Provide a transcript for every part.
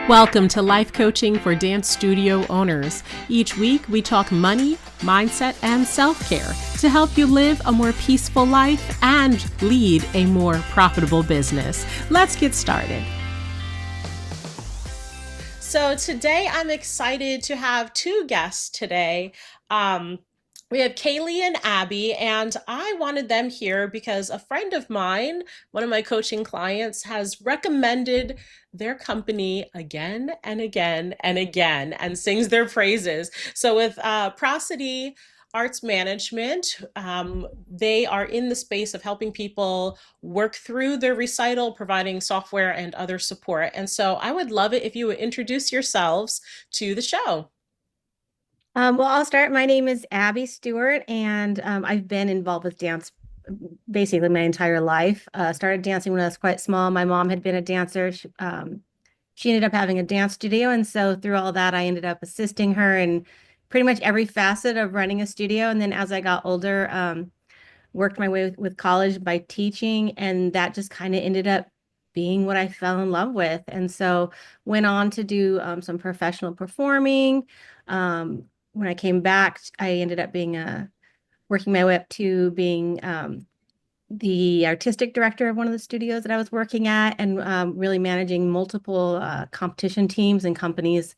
Welcome to Life Coaching for Dance Studio Owners. Each week, we talk money, mindset, and self-care to help you live a more peaceful life and lead a more profitable business. Let's get started. So today, I'm excited to have two guests today. We have Kaylee and Abby, and I wanted them here because a friend of mine, one of my coaching clients, has recommended their company again and again and again and sings their praises. So with Prosody Arts Management, they are in the space of helping people work through their recital, providing software and other support. And so I would love it if you would introduce yourselves to the show. Well, I'll start. My name is Abby Stewart, and I've been involved with dance basically my entire life. Started dancing when I was quite small. My mom had been a dancer. She ended up having a dance studio, and so through all that, I ended up assisting her in pretty much every facet of running a studio. And then as I got older, worked my way with college by teaching, and that just kind of ended up being what I fell in love with. And so went on to do some professional performing. When I came back, I ended up being working my way up to being the artistic director of one of the studios that I was working at, and really managing multiple competition teams and companies,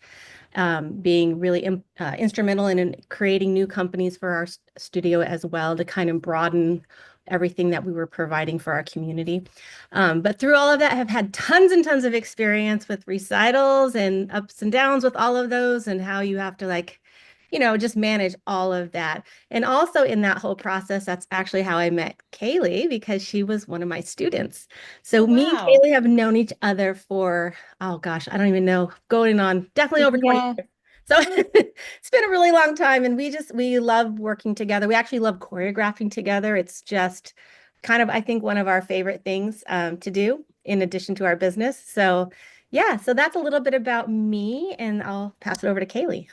being really instrumental in creating new companies for our studio as well to kind of broaden everything that we were providing for our community. But through all of that, I have had tons and tons of experience with recitals and ups and downs with all of those, and how you have to just manage all of that. And also in that whole process, that's actually how I met Kaylee, because she was one of my students. So Oh, me and wow. Kaylee have known each other for, oh gosh, I don't even know, going on definitely over 20 Yeah. years. So it's been a really long time, and we love working together. We actually love choreographing together. It's just kind of, I think, one of our favorite things to do in addition to our business. So yeah, so that's a little bit about me, and I'll pass it over to Kaylee.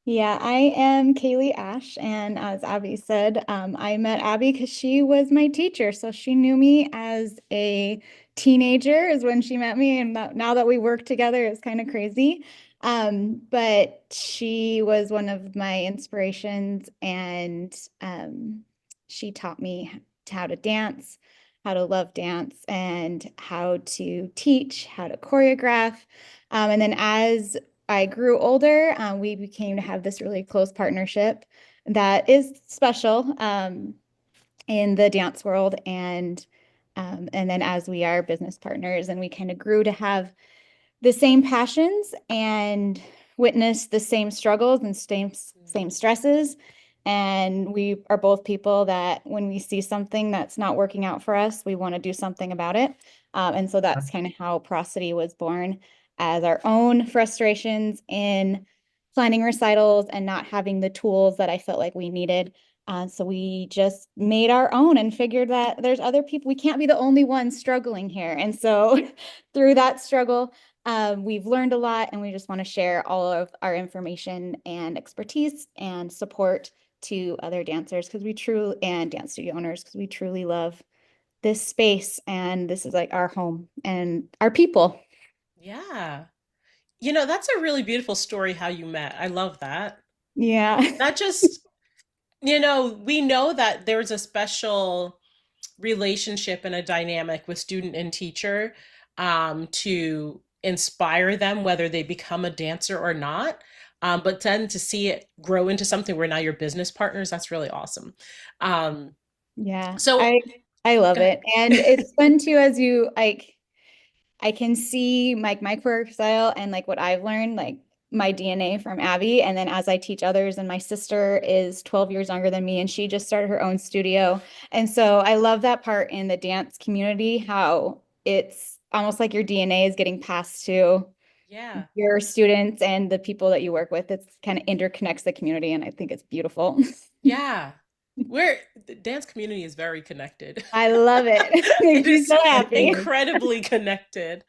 Yeah, I am Kaylee Ashe, and as Abby said, I met Abby because she was my teacher. So she knew me as a teenager is when she met me, and now that we work together, it's kind of crazy. But she was one of my inspirations, and she taught me how to dance, how to love dance, and how to teach, how to choreograph. And then as I grew older, we became to have this really close partnership that is special in the dance world. And then as we are business partners, and we kind of grew to have the same passions and witness the same struggles and same stresses. And we are both people that when we see something that's not working out for us, we want to do something about it. And so that's kind of how Prosody was born, as our own frustrations in planning recitals and not having the tools that I felt like we needed. So we just made our own and figured that there's other people. We can't be the only ones struggling here. And so through that struggle, we've learned a lot, and we just want to share all of our information and expertise and support to other dancers and dance studio owners, because we truly love this space, and this is like our home and our people. Yeah. That's a really beautiful story how you met. I love that. Yeah. That just, we know that there's a special relationship and a dynamic with student and teacher to inspire them, whether they become a dancer or not. But then to see it grow into something where now you're business partners, that's really awesome. Um, Yeah. so, I love go ahead. it. And it's fun too, as you like, I can see my quirk style and like what I've learned, like my DNA from Abby. And then as I teach others, and my sister is 12 years younger than me, and she just started her own studio. And so I love that part in the dance community, how it's almost like your DNA is getting passed to Yeah. your students and the people that you work with. It's kind of interconnects the community, and I think it's beautiful. Yeah. The dance community is very connected. I love it. It Makes me is so happy. incredibly connected.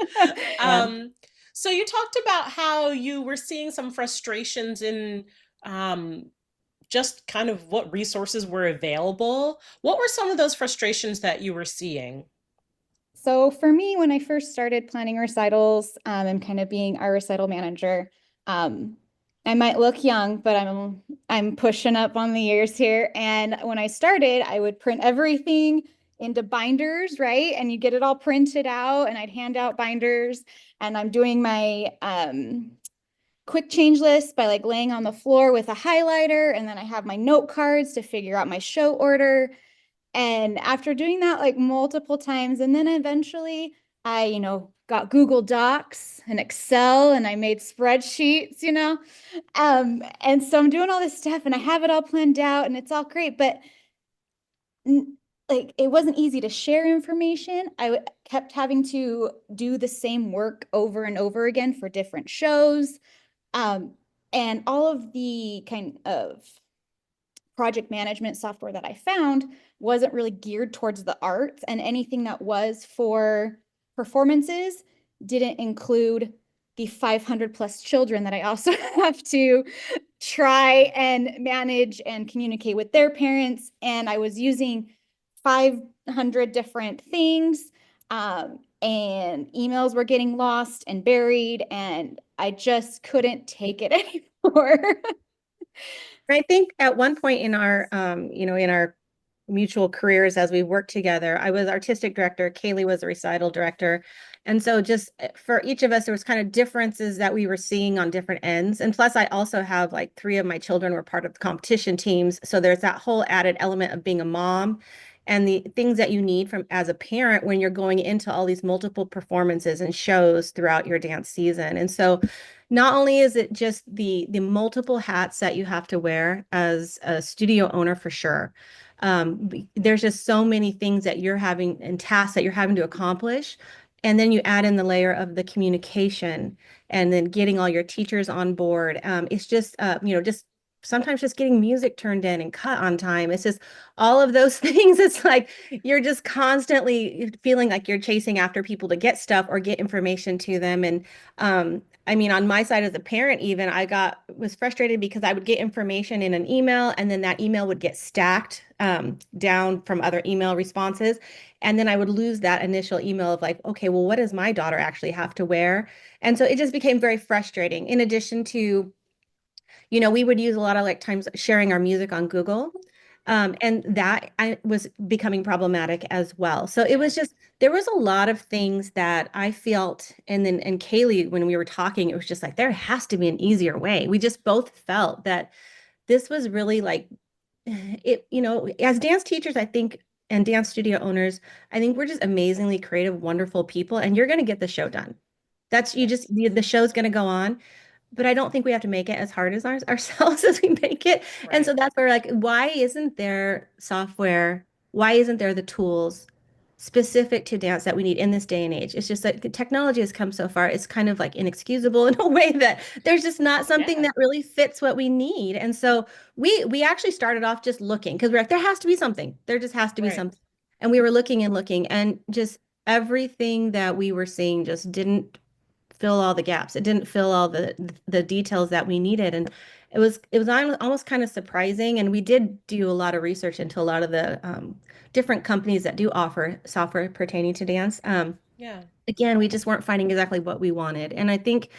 Yeah. So you talked about how you were seeing some frustrations in um, just kind of what resources were available. What were some of those frustrations that you were seeing? So for me, when I first started planning recitals and kind of being our recital manager, um, I might look young, but I'm pushing up on the years here. And when I started, I would print everything into binders, right? And you get it all printed out, and I'd hand out binders. And I'm doing my quick change list by like laying on the floor with a highlighter, and then I have my note cards to figure out my show order. And after doing that like multiple times, and then eventually I, got Google Docs and Excel, and I made spreadsheets, and so I'm doing all this stuff and I have it all planned out and it's all great, but like it wasn't easy to share information. I kept having to do the same work over and over again for different shows. Um, and all of the kind of project management software that I found wasn't really geared towards the arts, and anything that was for performances didn't include the 500 plus children that I also have to try and manage and communicate with their parents. And I was using 500 different things, and emails were getting lost and buried, and I just couldn't take it anymore. I think at one point in our, in our mutual careers as we worked together, I was artistic director, Kaylee was a recital director. And so just for each of us, there was kind of differences that we were seeing on different ends. And plus, I also have like three of my children were part of the competition teams. So there's that whole added element of being a mom and the things that you need from as a parent when you're going into all these multiple performances and shows throughout your dance season. And so not only is it just the multiple hats that you have to wear as a studio owner for sure. There's just so many things that you're having and tasks that you're having to accomplish. And then you add in the layer of the communication and then getting all your teachers on board. It's just, just sometimes just getting music turned in and cut on time. It's just all of those things. It's like you're just constantly feeling like you're chasing after people to get stuff or get information to them. And I mean, on my side as a parent, even was frustrated because I would get information in an email and then that email would get stacked down from other email responses. And then I would lose that initial email of like, okay, well, what does my daughter actually have to wear? And so it just became very frustrating. In addition to, we would use a lot of like times sharing our music on Google. And that I was becoming problematic as well. So it was just, there was a lot of things that I felt, and Kaylee, when we were talking, it was just like, there has to be an easier way. We just both felt that this was really like, as dance teachers, I think, and dance studio owners, I think we're just amazingly creative, wonderful people, and you're going to get the show done. The show's going to go on, but I don't think we have to make it as hard as ourselves as we make it. And Right. so that's where like, why isn't there software? Why isn't there the tools specific to dance that we need in this day and age? It's just that the technology has come so far, it's kind of like inexcusable in a way that there's just not something Yeah. that really fits what we need. And so we actually started off just looking because we're like, there has to be something. There just has to be Right. something. And we were looking and just everything that we were seeing just didn't fill all the gaps. It didn't fill all the details that we needed. And it was almost kind of surprising. And we did do a lot of research into a lot of the different companies that do offer software pertaining to dance. Yeah. Again, we just weren't finding exactly what we wanted. And I think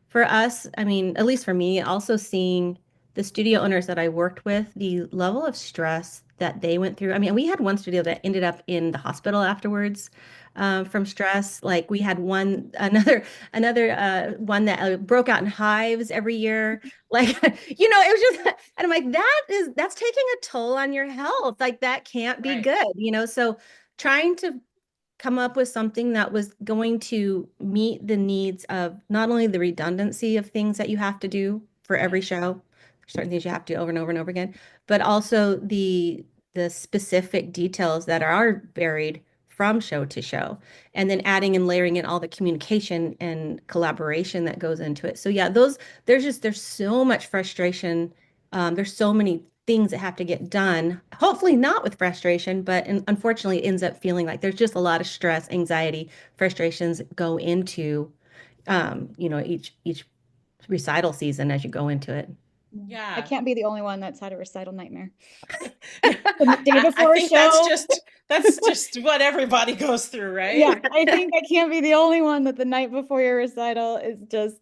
for us, I mean, at least for me, also seeing the studio owners that I worked with, the level of stress that they went through. I mean, we had one studio that ended up in the hospital afterwards from stress. Like we had another one that broke out in hives every year. Like, it was just, and I'm like, that's taking a toll on your health. Like that can't be Right. good. So trying to come up with something that was going to meet the needs of not only the redundancy of things that you have to do for every Yes. show, certain things you have to do over and over and over again, but also the specific details that are varied from show to show, and then adding and layering in all the communication and collaboration that goes into it. So yeah, there's so much frustration. There's so many things that have to get done. Hopefully not with frustration, but unfortunately it ends up feeling like there's just a lot of stress, anxiety, frustrations go into each recital season as you go into it. I Yeah. can't be the only one that's had a recital nightmare. Yeah. The day I before a think that's show. just That's just what everybody goes through, Yeah, right? I think I can't be the only one that the night before your recital is just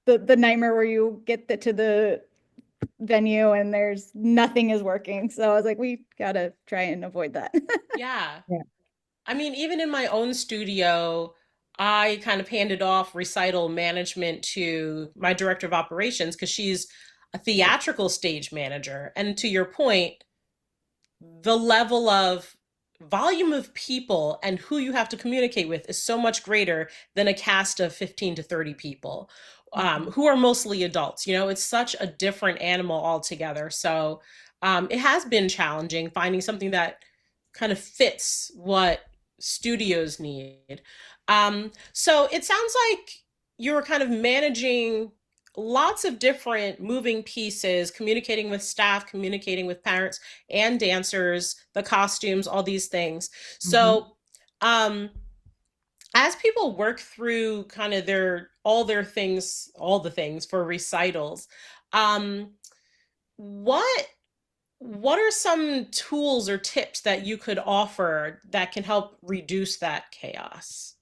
the nightmare where you get to the venue and there's nothing is working. So I was like, we gotta try and avoid that. Yeah. Yeah. I mean, even in my own studio, I kind of handed off recital management to my director of operations because she's a theatrical stage manager. And to your point, the level of volume of people and who you have to communicate with is so much greater than a cast of 15 to 30 people, who are mostly adults. You know, it's such a different animal altogether. So it has been challenging finding something that kind of fits what studios need. So it sounds like you're kind of managing lots of different moving pieces, communicating with staff, communicating with parents and dancers, the costumes, all these things. Mhm. So, um, as people work through kind of their things, all the things for recitals, um, what what are some tools or tips that you could offer that can help reduce that chaos?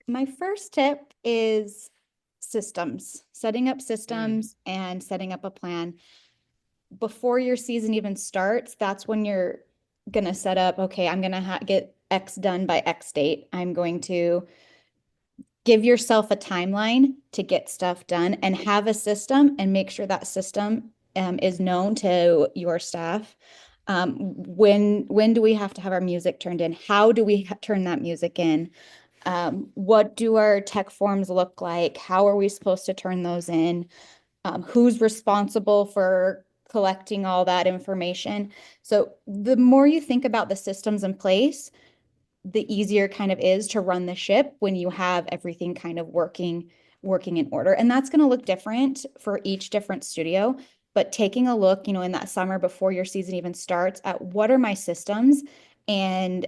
My first tip is systems, setting up Mm, systems and setting up a plan. Before your season even starts, that's when you're gonna set up, okay, I'm gonna get X done by X date. I'm going to give yourself a timeline to get stuff done and have a system and make sure that system is known to your staff. When do we have to have our music turned in? How do we turn that music in? What do our tech forms look like? How are we supposed to turn those in? Who's responsible for collecting all that information? So the more you think about the systems in place, the easier kind of is to run the ship when you have everything kind of working in order. And that's going to look different for each different studio. But taking a look, in that summer before your season even starts, at what are my systems and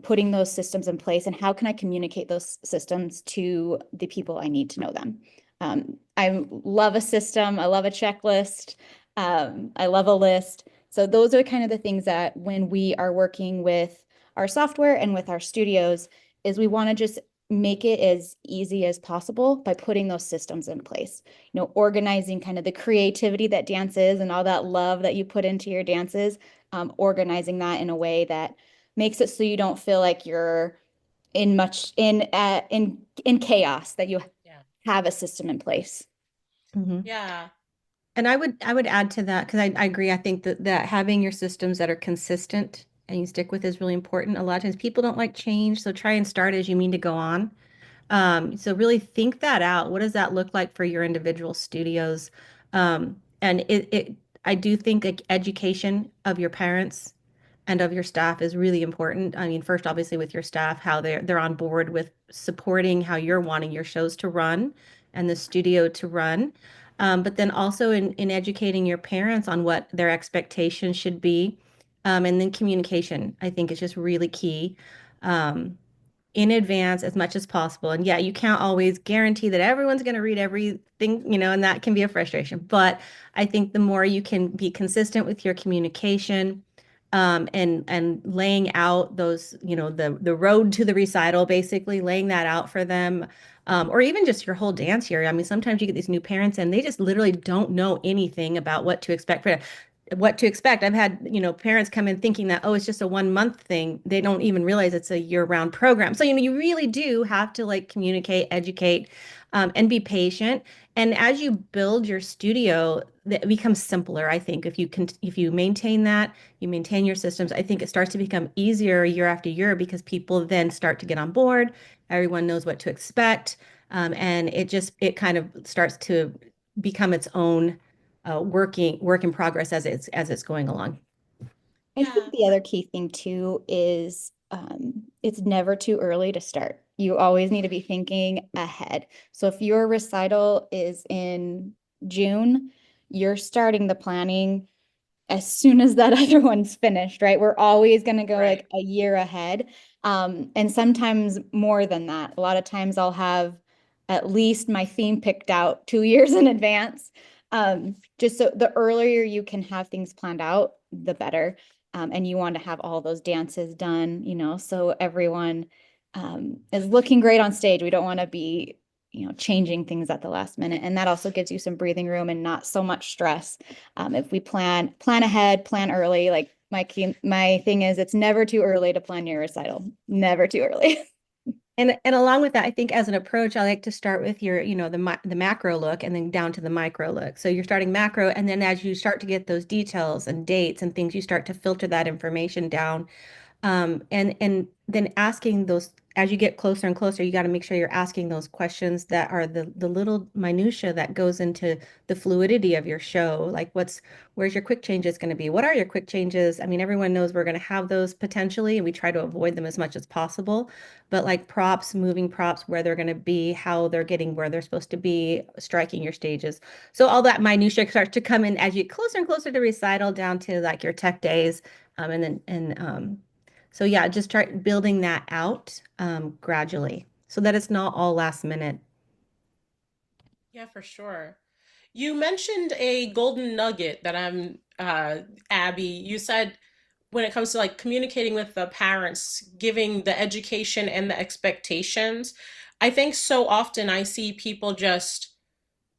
putting those systems in place and how can I communicate those systems to the people I need to know them. I love a system. I love a checklist. I love a list. So those are kind of the things that when we are working with our software and with our studios is we want to just make it as easy as possible by putting those systems in place. Organizing kind of the creativity that dance is and all that love that you put into your dances, organizing that in a way that makes it so you don't feel like you're in chaos, that you yeah. have a system in place. Mhm. Yeah. And I would add to that because I agree. I think that having your systems that are consistent and you stick with is really important. A lot of times people don't like change, so try and start as you mean to go on. So really think that out. What does that look like for your individual studios? And I do think like education of your parents and of your staff is really important. I mean, first, obviously, with your staff, how they're on board with supporting how you're wanting your shows to run and the studio to run. But then also in educating your parents on what their expectations should be. And then communication, I think, is just really key. Um, in advance as much as possible. And yeah, you can't always guarantee that everyone's going to read everything, and that can be a frustration. But I think the more you can be consistent with your communication, and laying out those, the road to the recital, basically laying that out for them. Or even just your whole dance year. I mean, sometimes you get these new parents and they just literally don't know anything about what to expect. I've had, parents come in thinking that, oh, it's just a 1 month thing. They don't even realize it's a year-round program. So, you really do have to like communicate, educate, and be patient. And as you build your studio, that becomes simpler, I think. If you maintain that, you maintain your systems, I think it starts to become easier year after year because people then start to get on board. Everyone knows what to expect. And it kind of starts to become its own work in progress as it's going along. I think Yeah. the other key thing too is it's never too early to start. You always need to be thinking ahead. So if your recital is in June, you're starting the planning as soon as that other one's finished, right? We're always going to go Right. like a year ahead. And sometimes more than that. A lot of times I'll have at least my theme picked out 2 years in advance. Just so the earlier you can have things planned out, the better. and you want to have all those dances done, so everyone is looking great on stage. We don't want to be, changing things at the last minute. And that also gives you some breathing room and not so much stress. If we plan ahead, plan early, like my thing is it's never too early to plan your recital. Never too early. And along with that, I think as an approach, I like to start with your, the macro look and then down to the micro look. So you're starting macro, and then as you start to get those details and dates and things, you start to filter that information down. And then asking those as you get closer and closer, you got to make sure you're asking those questions that are the little minutia that goes into the fluidity of your show. Like where's your quick changes going to be? What are your quick changes? I mean, everyone knows we're going to have those potentially, and we try to avoid them as much as possible. But like props, moving props, where they're going to be, how they're getting where they're supposed to be, striking your stages. So all that minutia starts to come in as you get closer and closer to recital down to like your tech days. So yeah, just try building that out gradually so that it's not all last minute. Yeah, for sure. You mentioned a golden nugget that Abby, you said when it comes to like communicating with the parents, giving the education and the expectations. I think so often I see people just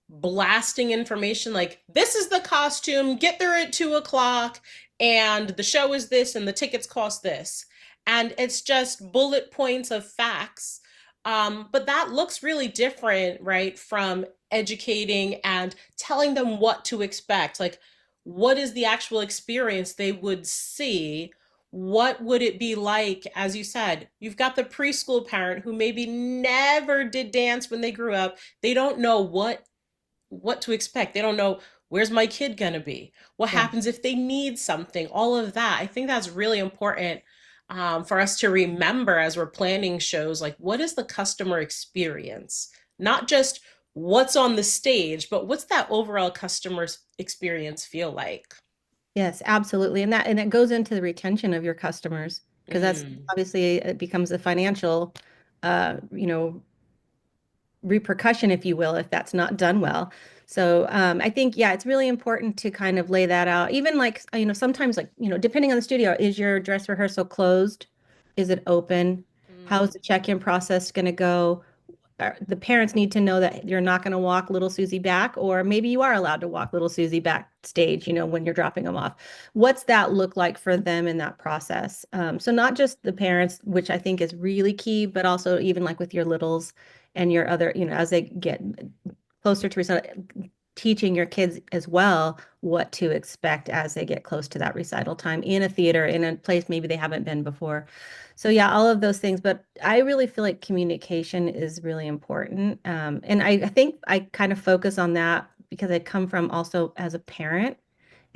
blasting information like this is the costume, get there at 2 o'clock, and the show is this and the tickets cost this, and it's just bullet points of facts. But that looks really different, right, from educating and telling them what to expect, like what is the actual experience they would see. What would it be like? As you said, you've got the preschool parent who maybe never did dance when they grew up. They don't know what to expect. They don't know where's my kid gonna be? What Yeah. happens if they need something? All of that. I think that's really important for us to remember as we're planning shows. Like, what is the customer experience? Not just what's on the stage, but what's that overall customer experience feel like? Yes, absolutely. And it goes into the retention of your customers because that's Mm, obviously it becomes a financial uh, you know, repercussion, if you will, if that's not done well. So I think, yeah, it's really important to kind of lay that out. Even like, sometimes like, depending on the studio, is your dress rehearsal closed? Is it open? How is mm, the check-in process going to go? The parents need to know that you're not going to walk little Susie back, or maybe you are allowed to walk little Susie backstage, when you're dropping them off. What's that look like for them in that process? So not just the parents, which I think is really key, but also even like with your littles and your other, as they get closer to recital, teaching your kids as well what to expect as they get close to that recital time in a theater, in a place maybe they haven't been before. So yeah, all of those things. But I really feel like communication is really important. And I think I kind of focus on that because I come from also as a parent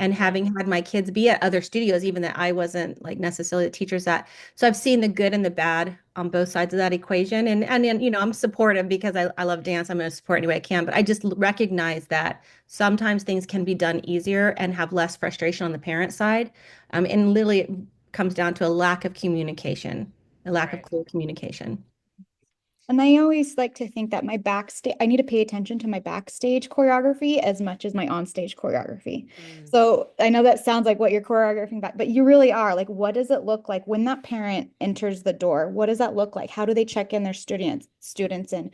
and yeah, having had my kids be at other studios, even that I wasn't like necessarily the teachers at. So I've seen the good and the bad on both sides of that equation. And then, I'm supportive because I love dance. I'm going to support any way I can. But I just recognize that sometimes things can be done easier and have less frustration on the parent side. And literally it comes down to a lack of communication, a lack of right. clear communication. And I always like to think that I need to pay attention to my backstage choreography as much as my onstage choreography. Mm, So I know that sounds like what you're choreographing back, but you really are. Like, what does it look like when that parent enters the door? What does that look like? How do they check in their students in?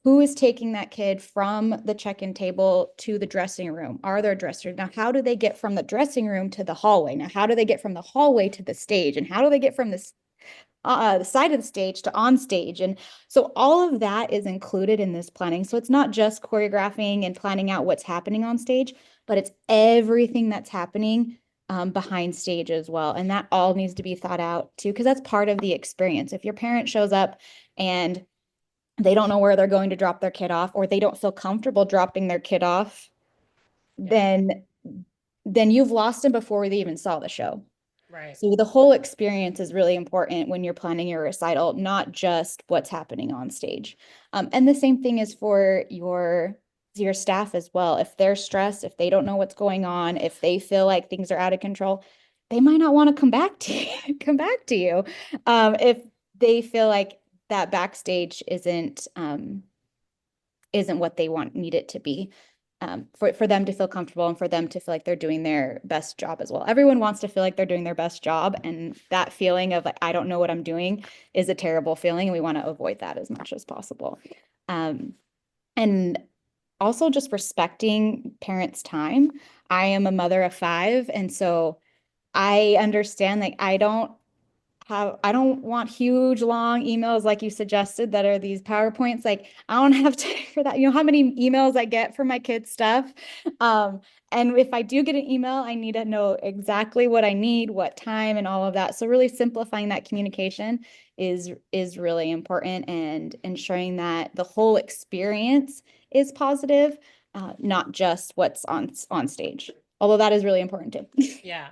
Who is taking that kid from the check-in table to the dressing room? Are there dressers? Now, how do they get from the dressing room to the hallway? Now, how do they get from the hallway to the stage? And how do they get from the side of the stage to on stage? And so all of that is included in this planning. So it's not just choreographing and planning out what's happening on stage, but it's everything that's happening behind stage as well. And that all needs to be thought out too, because that's part of the experience. If your parent shows up and they don't know where they're going to drop their kid off, or they don't feel comfortable dropping their kid off, yeah, then you've lost them before they even saw the show. right. So the whole experience is really important when you're planning your recital, not just what's happening on stage. And the same thing is for your staff as well. If they're stressed, if they don't know what's going on, if they feel like things are out of control, they might not want to come back to you, come back to you. If they feel like that backstage isn't what they need it to be. for them to feel comfortable and for them to feel like they're doing their best job as well. Everyone wants to feel like they're doing their best job, and that feeling of like, I don't know what I'm doing is a terrible feeling, and we want to avoid that as much as possible. And also just respecting parents' time. I am a mother of 5, and so I understand like I don't want huge long emails like you suggested that are these PowerPoints. Like I don't have time for that. You know how many emails I get for my kids' stuff? And if I do get an email, I need to know exactly what I need, what time, and all of that. So really simplifying that communication is really important, and ensuring that the whole experience is positive, not just what's on stage. Although that is really important too. Yeah.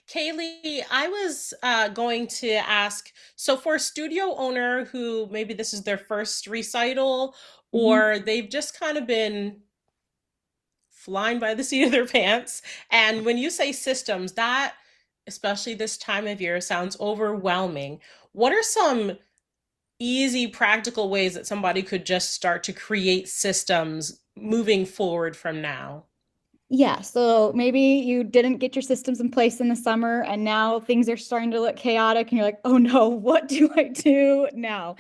Kaylee, I was going to ask, so for a studio owner who maybe this is their first recital, Mhm. or they've just kind of been flying by the seat of their pants, and when you say systems, that, especially this time of year, sounds overwhelming. What are some easy, practical ways that somebody could just start to create systems moving forward from now? Yeah, so maybe you didn't get your systems in place in the summer and now things are starting to look chaotic and you're like, oh no, what do I do now?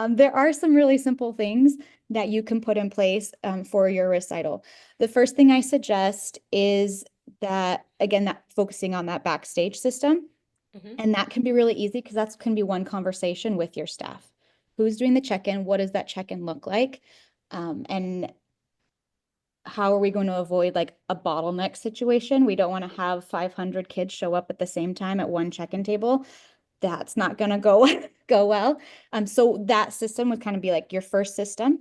There are some really simple things that you can put in place for your recital. The first thing I suggest is that, again, that focusing on that backstage system. Hmm. And that can be really easy because that's can be one conversation with your staff. Who's doing the check-in? What does that check-in look like? And how are we going to avoid like a bottleneck situation? We don't want to have 500 kids show up at the same time at one check-in table. That's not going to go go well. So that system would kind of be like your first system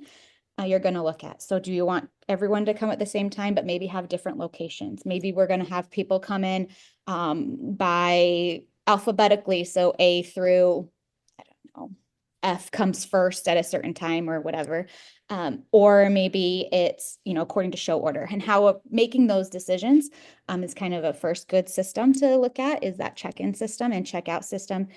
you're going to look at. So do you want everyone to come at the same time, but maybe have different locations? Maybe we're going to have people come in by alphabetically, so A through, I don't know, F comes first at a certain time or whatever. Or maybe it's, according to show order, and how making those decisions is kind of a first good system to look at is that check-in system and check-out system.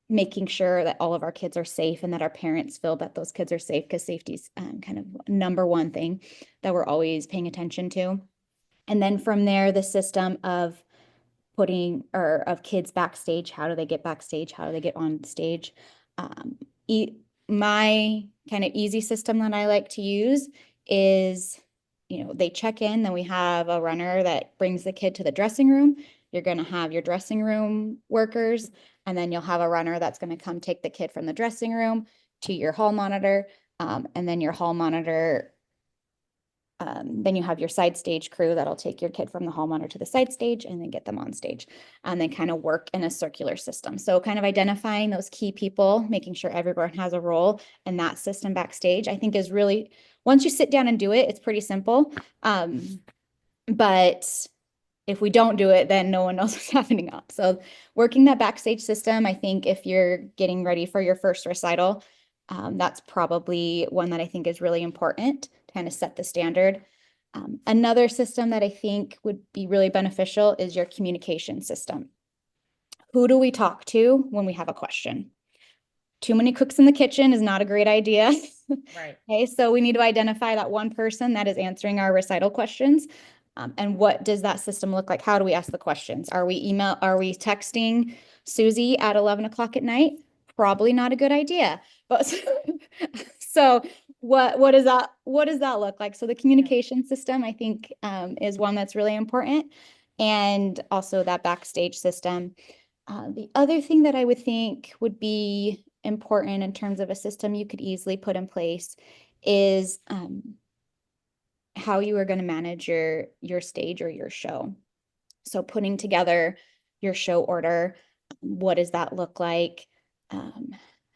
Making sure that all of our kids are safe and that our parents feel that those kids are safe, because safety is kind of number one thing that we're always paying attention to. And then from there, the system of of kids backstage. How do they get backstage? How do they get on stage? Um, my kind of easy system that I like to use is, they check in, then we have a runner that brings the kid to the dressing room. You're going to have your dressing room workers, and then you'll have a runner that's going to come take the kid from the dressing room to your hall monitor. And then your hall monitor then you have your side stage crew that'll take your kid from the hall monitor to the side stage and then get them on stage, and then kind of work in a circular system. So kind of identifying those key people, making sure everyone has a role in that system backstage, I think is really, once you sit down and do it, it's pretty simple. But if we don't do it, then no one knows what's happening up. So working that backstage system, I think if you're getting ready for your first recital, that's probably one that I think is really important to kind of set the standard. Another system that I think would be really beneficial is your communication system. Who do we talk to when we have a question? Too many cooks in the kitchen is not a great idea. Right. Okay, so we need to identify that one person that is answering our recital questions. And what does that system look like? How do we ask the questions? Are we texting Susie at 11 o'clock at night? Probably not a good idea. But so what does that look like? So the communication system, I think, is one that's really important. And also that backstage system. The other thing that I would think would be important in terms of a system you could easily put in place is how you are going to manage your stage or your show. So putting together your show order, what does that look like?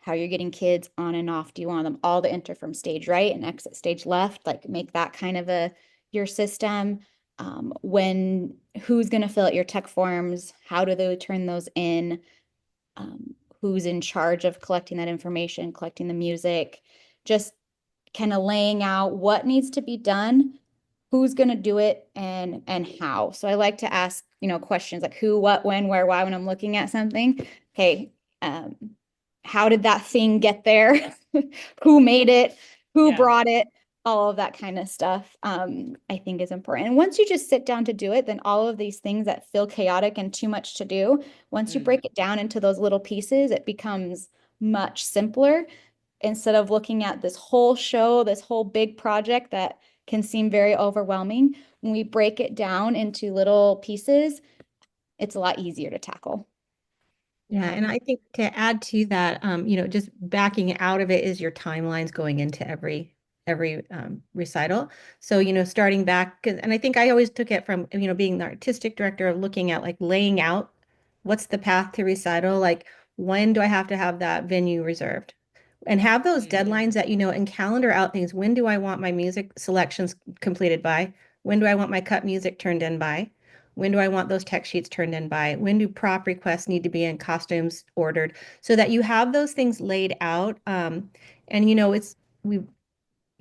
How you're getting kids on and off. Do you want them all to enter from stage right and exit stage left? Like make that kind of your system. Who's going to fill out your tech forms? How do they turn those in? Who's in charge of collecting that information, collecting the music, just kind of laying out what needs to be done, who's going to do it, and how. So I like to ask, questions like who, what, when, where, why when I'm looking at something. Okay, how did that thing get there? Who made it? Who Yeah. brought it? all of that kind of stuff, I think is important. And once you just sit down to do it, then all of these things that feel chaotic and too much to do, once you Mm, break it down into those little pieces, it becomes much simpler instead of looking at this whole show, this whole big project that can seem very overwhelming. When we break it down into little pieces, it's a lot easier to tackle. Yeah, yeah, and I think to add to that, just backing out of it is your timelines going into every recital. So, starting back, and I think I always took it from, being the artistic director of looking at like laying out what's the path to recital, like when do I have to have that venue reserved? And have those hmm, deadlines that, and calendar out things. When do I want my music selections completed by? When do I want my cut music turned in by? When do I want those tech sheets turned in by? When do prop requests need to be in, costumes ordered? So that you have those things laid out. And we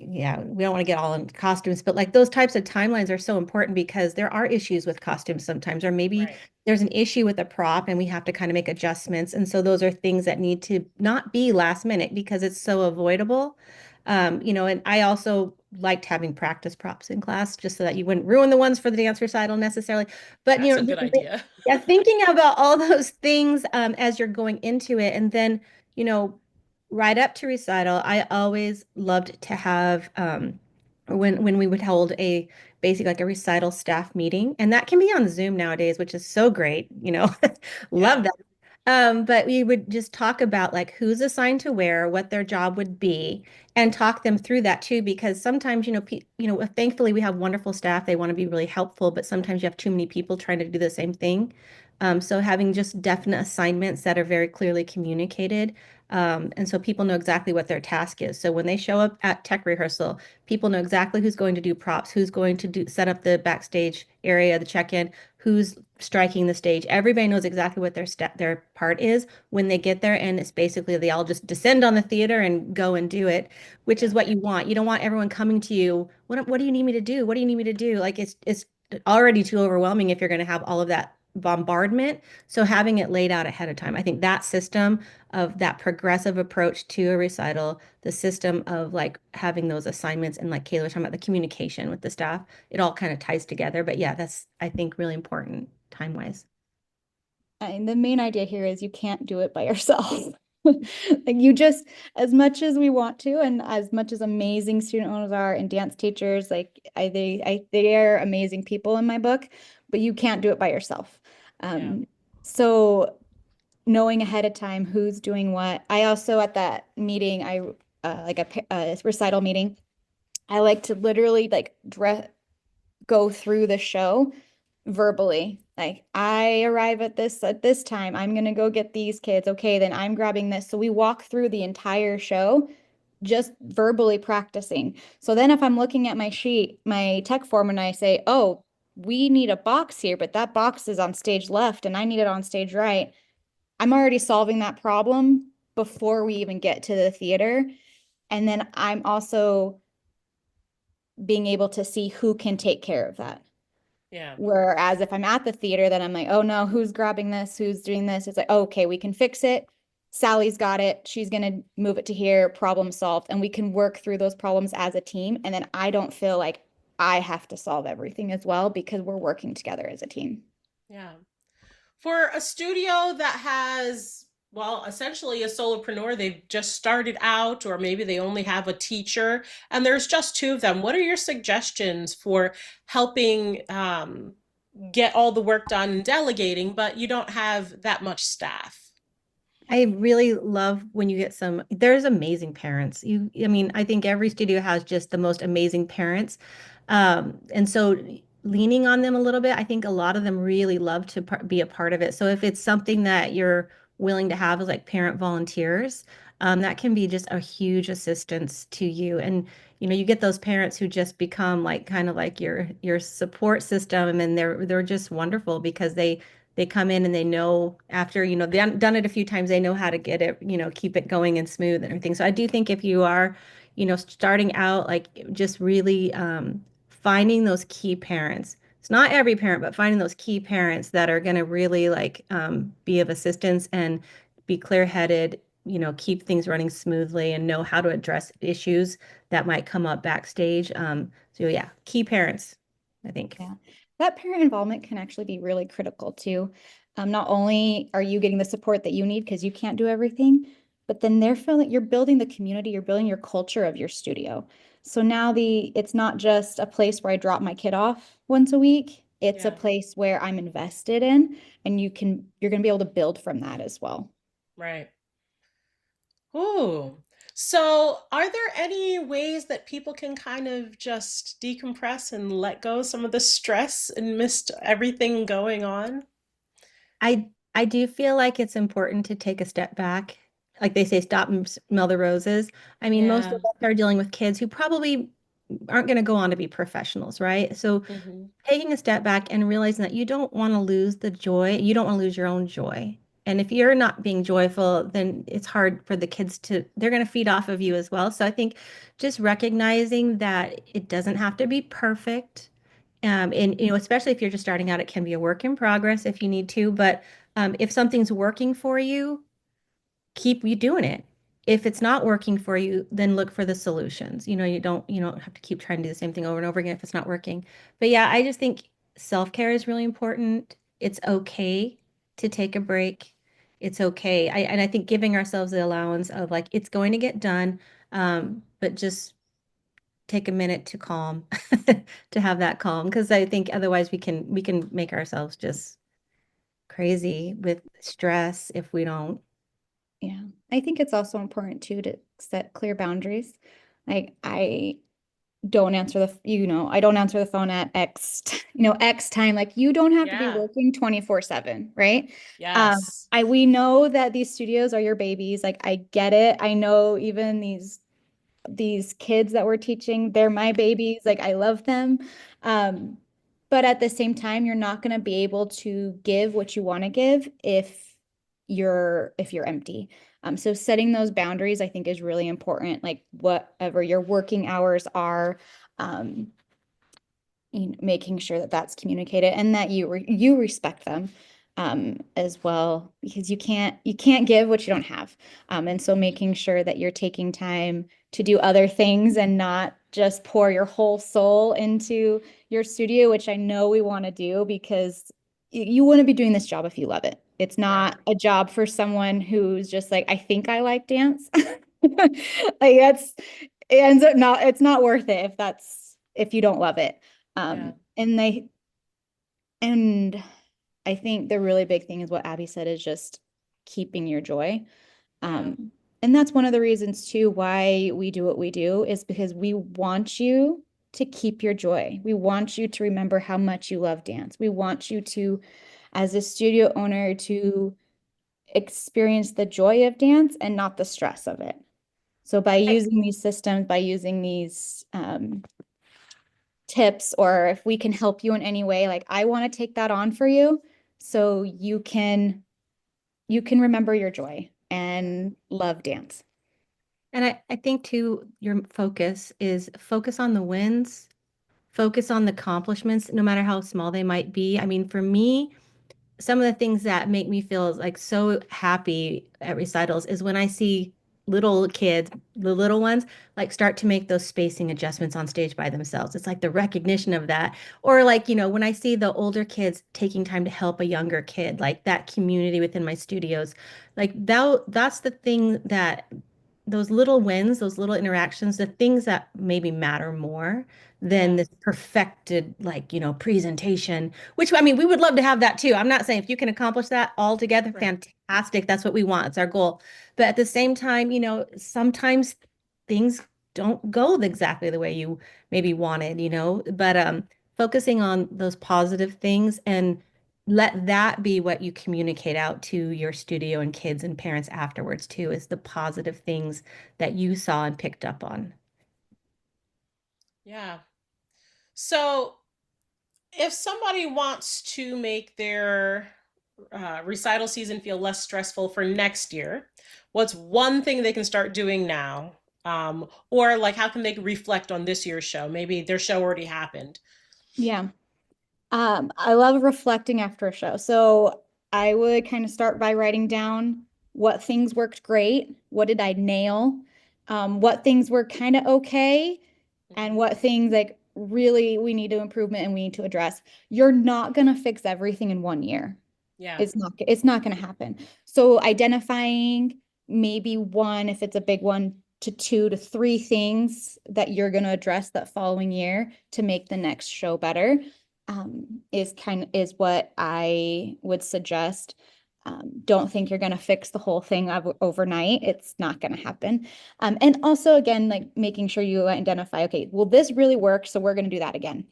yeah, we don't want to get all into costumes, but like those types of timelines are so important because there are issues with costumes sometimes, or maybe right. there's an issue with a prop and we have to kind of make adjustments. And so those are things that need to not be last minute because it's so avoidable. And I also liked having practice props in class just so that you wouldn't ruin the ones for the dance recital necessarily. But That's a good idea. yeah, thinking about all those things as you're going into it, and then you know right up to recital, I always loved to have when we would hold a basic like a recital staff meeting, and that can be on Zoom nowadays, which is so great, love Yeah, that. But we would just talk about like who's assigned to where, what their job would be, and talk them through that too, because sometimes, thankfully we have wonderful staff. They want to be really helpful, but sometimes you have too many people trying to do the same thing. So having just definite assignments that are very clearly communicated and so people know exactly what their task is. So when they show up at tech rehearsal, people know exactly who's going to do props, who's going to set up the backstage area, the check-in, who's striking the stage. Everybody knows exactly what their part is when they get there, and it's basically they all just descend on the theater and go and do it, which is yeah, what you want. You don't want everyone coming to you. What do you need me to do? What do you need me to do? Like it's already too overwhelming if you're going to have all of that bombardment. So having it laid out ahead of time, I think that system of that progressive approach to a recital, the system of like having those assignments and like Kayla was talking about the communication with the staff, it all kind of ties together. But yeah, that's I think really important time wise. And the main idea here is you can't do it by yourself. Like you just, as much as we want to, and as much as amazing student owners are and dance teachers, like they are amazing people in my book, but you can't do it by yourself. yeah. So knowing ahead of time who's doing what. I also at that meeting, I like a recital meeting, I like to literally like go through the show verbally. Like I arrive at this time. I'm gonna go get these kids. Okay, then I'm grabbing this. So we walk through the entire show just verbally practicing. So then if I'm looking at my sheet, my tech form, and I say, oh, we need a box here, but that box is on stage left and I need it on stage right. I'm already solving that problem before we even get to the theater. And then I'm also being able to see who can take care of that. Yeah. Whereas if I'm at the theater, then I'm like, oh no, who's grabbing this? Who's doing this? It's like, oh, okay, we can fix it. Sally's got it. She's going to move it to here, problem solved. And we can work through those problems as a team. And then I don't feel like I have to solve everything as well because we're working together as a team. Yeah. For a studio that has, well, essentially a solopreneur, they've just started out, or maybe they only have a teacher, and there's just two of them. What are your suggestions for helping get all the work done and delegating, but you don't have that much staff? I really love when you get there's amazing parents. I mean, I think every studio has just the most amazing parents. And so leaning on them a little bit, I think a lot of them really love to be a part of it. So if it's something that you're willing to have as like parent volunteers, that can be just a huge assistance to you. And you get those parents who just become like kind of like your support system, and then they're just wonderful because they come in and they know after, they've done it a few times, they know how to get it, keep it going and smooth and everything. So I do think if you are, starting out, like just really finding those key parents. It's not every parent, but finding those key parents that are going to really like be of assistance and be clear-headed, keep things running smoothly and know how to address issues that might come up backstage. So yeah, key parents, I think. Yeah, that parent involvement can actually be really critical too. Not only are you getting the support that you need because you can't do everything, but then they're feeling you're building the community, you're building your culture of your studio. So now it's not just a place where I drop my kid off once a week. It's a Yeah, place where I'm invested in, and you're going to be able to build from that as well. right. Ooh. So, are there any ways that people can kind of just decompress and let go some of the stress and missed everything going on? I do feel like it's important to take a step back. Like they say, stop and smell the roses. I mean, most Yeah. of us are dealing with kids who probably aren't going to go on to be professionals, right? So Hmm. taking a step back and realizing that you don't want to lose the joy, you don't want to lose your own joy. And if you're not being joyful, then it's hard for the kids they're going to feed off of you as well. So I think just recognizing that it doesn't have to be perfect. And especially if you're just starting out, it can be a work in progress if you need to. But if something's working for you, keep you doing it. If it's not working for you, then look for the solutions. You don't have to keep trying to do the same thing over and over again if it's not working. But yeah, I just think self-care is really important. It's okay to take a break. It's okay. And I think giving ourselves the allowance of like it's going to get done, but just take a minute to calm, to have that calm, because I think otherwise we can make ourselves just crazy with stress if we don't. Yeah. I think it's also important too to set clear boundaries. Like I don't answer I don't answer the phone at X time. Like you don't have to be Yeah. working 24/7, right? Yes. We know that these studios are your babies. Like I get it. I know even these kids that we're teaching, they're my babies. Like I love them. Um, but at the same time, you're not going to be able to give what you want to give if you're empty. So setting those boundaries, I think, is really important. Like whatever your working hours are, um, making sure that that's communicated and that you respect them as well, because you can't give what you don't have. And so making sure that you're taking time to do other things and not just pour your whole soul into your studio, which I know we want to do because you wouldn't be doing this job if you love it. It's Right. not a job for someone who's just like, I think I like dance. Like it ends up not, it's not worth it if you don't love it. Yeah. And and I think the really big thing is what Abby said is just keeping your joy. Yeah. And that's one of the reasons too why we do what we do is because we want you to keep your joy. We want you to remember how much you love dance. We want you to, as a studio owner, to experience the joy of dance and not the stress of it. So by I, using these systems, by using these tips, or if we can help you in any way, like I want to take that on for you so you can remember your joy and love dance. and I think too, your focus is focus on the wins, focus on the accomplishments, no matter how small they might be. I mean, for me, some of the things that make me feel like so happy at recitals is when I see little kids, the little ones, like start to make those spacing adjustments on stage by themselves. It's like the recognition of that. Or like, when I see the older kids taking time to help a younger kid, like that community within my studios, like that's the thing that those little wins, those little interactions, the things that maybe matter more than Yeah. this perfected, like, presentation, which I mean, we would love to have that too. I'm not saying if you can accomplish that all together, Right. fantastic. That's what we want. It's our goal. But at the same time, sometimes things don't go exactly the way you maybe wanted, but focusing on those positive things and let that be what you communicate out to your studio and kids and parents afterwards too, is the positive things that you saw and picked up on. Yeah. So, if somebody wants to make their recital season feel less stressful for next year, what's one thing they can start doing now? Or like, how can they reflect on this year's show? Maybe their show already happened. Yeah. I love reflecting after a show. So I would kind of start by writing down what things worked great, what did I nail, what things were kind of okay, and what things like really we need to improvement and we need to address. You're not going to fix everything in 1 year. Yeah. It's not going to happen. So identifying maybe one, if it's a big one, to 2 to 3 things that you're going to address that following year to make the next show better, is what I would suggest. Don't think you're going to fix the whole thing overnight. It's not going to happen. And also, again, like making sure you identify, okay, well, this really worked, so we're going to do that again.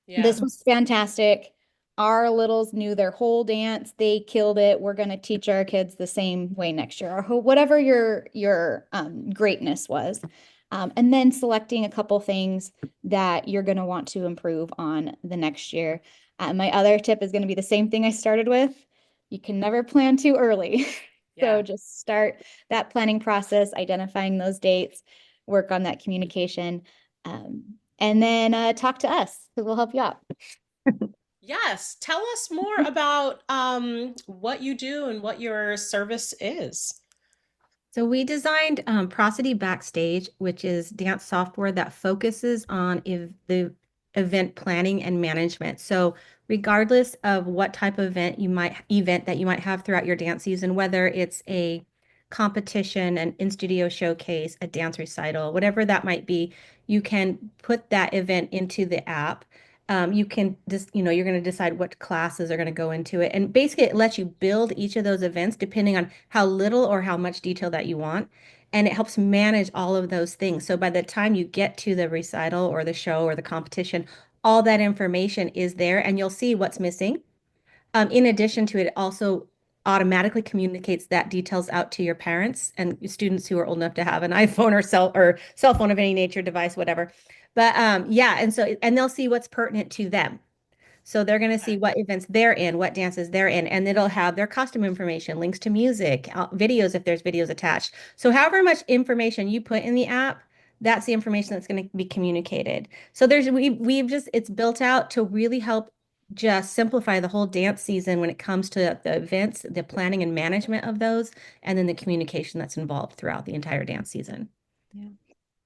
Yeah. This was fantastic. Our littles knew their whole dance. They killed it. We're going to teach our kids the same way next year, or whatever your greatness was. And then selecting a couple things that you're going to want to improve on the next year. My other tip is going to be the same thing I started with. You can never plan too early. Yeah. So just start that planning process, identifying those dates, work on that communication, and then talk to us because we'll help you out. Yes. Tell us more about what you do and what your service is. So we designed Prosody Backstage, which is dance software that focuses on the event planning and management. So regardless of what type of event that you might have throughout your dance season, whether it's a competition, an in-studio showcase, a dance recital, whatever that might be, you can put that event into the app. You can just, you're going to decide what classes are going to go into it. And basically, it lets you build each of those events depending on how little or how much detail that you want. And it helps manage all of those things. So by the time you get to the recital or the show or the competition, all that information is there and you'll see what's missing. In addition to it, it also automatically communicates that details out to your parents and students who are old enough to have an iPhone or cell phone of any nature, device, whatever. But yeah, and they'll see what's pertinent to them. So they're going to see what events they're in, what dances they're in, and it'll have their costume information, links to music, videos if there's videos attached. So however much information you put in the app, that's the information that's going to be communicated. So it's built out to really help just simplify the whole dance season when it comes to the events, the planning and management of those, and then the communication that's involved throughout the entire dance season. Yeah.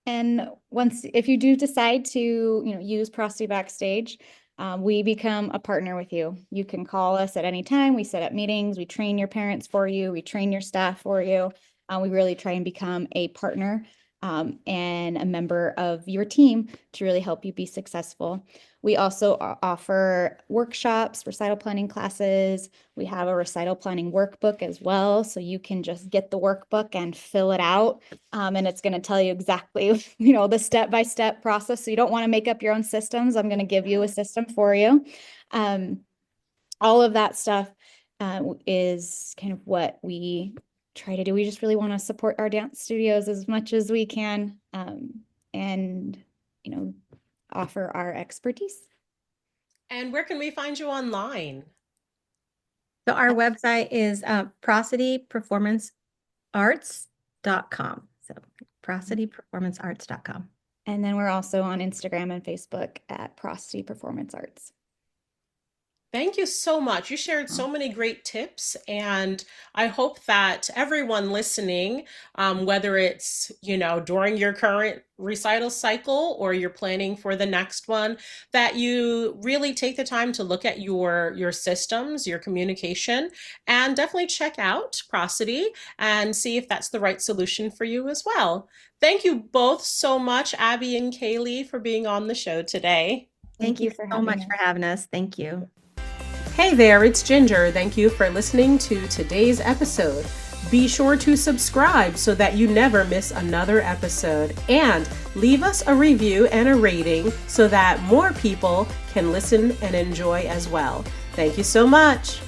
And if you do decide to, use Prosody Backstage, we become a partner with you. You can call us at any time. We set up meetings. We train your parents for you. We train your staff for you. We really try and become a partner and a member of your team to really help you be successful. We also offer workshops, recital planning classes. We have a recital planning workbook as well. So you can just get the workbook and fill it out. And it's going to tell you exactly, the step-by-step process. So you don't want to make up your own systems. I'm going to give you a system for you. All of that stuff is kind of what we try to do. We just really want to support our dance studios as much as we can, and offer our expertise. And where can we find you online? So our website is prosodyperformancearts.com. So prosodyperformancearts.com. And then we're also on Instagram and Facebook at Prosody Performance Arts. Thank you so much. You shared so many great tips, and I hope that everyone listening, whether it's, during your current recital cycle or you're planning for the next one, that you really take the time to look at your systems, your communication, and definitely check out Prosody and see if that's the right solution for you as well. Thank you both so much, Abby and Kaylee, for being on the show today. Thank you so much for having us. Thank you. Hey there, it's Ginger. Thank you for listening to today's episode. Be sure to subscribe so that you never miss another episode, and leave us a review and a rating so that more people can listen and enjoy as well. Thank you so much.